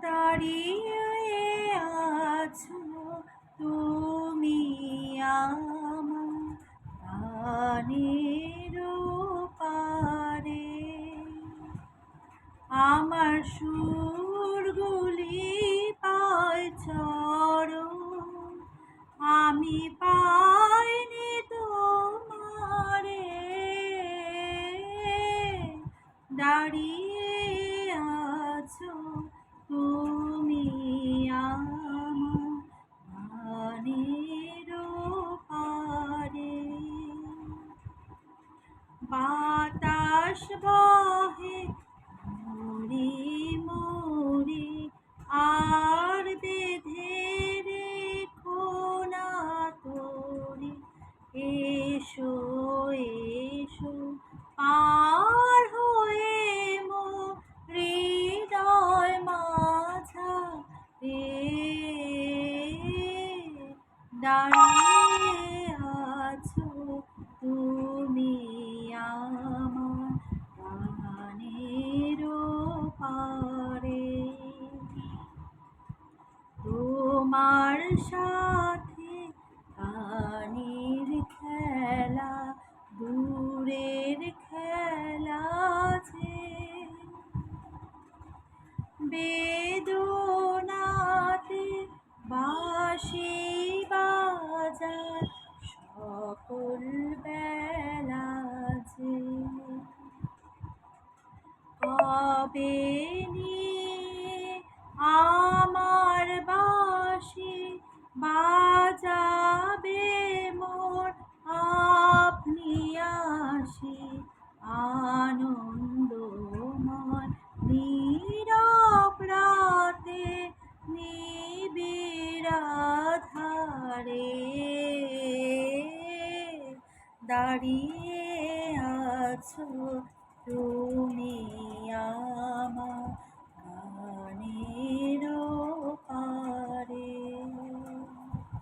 দাঁড়িয়ে আছো তুমি আমার প্রাণের পারে, আমার সুরগুলি পায় চরণ, আমি পাইনি তোমারে। দাঁড়িয়ে আছো তুমি আমার প্রাণের পারে, বাতাস বহে মরি মরি আর বেঁধে রেখো না তোরে। এসো এসো পার হয়ে মোর হৃদয় মাঝারে, দাঁড়িয়ে আছো তুমি আমার প্রাণের পারে। তোমার সাথে গানের খেলা দূরের খেলা যে, বেদনাতে বাঁশি বাজার সকল বেলা যে, কবে নিয়ে আমার বাঁশি বাজাবে মোর আপনি আসি, আনন্দময় নীরব রাতে নিবিড় আঁধারে, দাঁড়িয়ে আছো তুমি আমার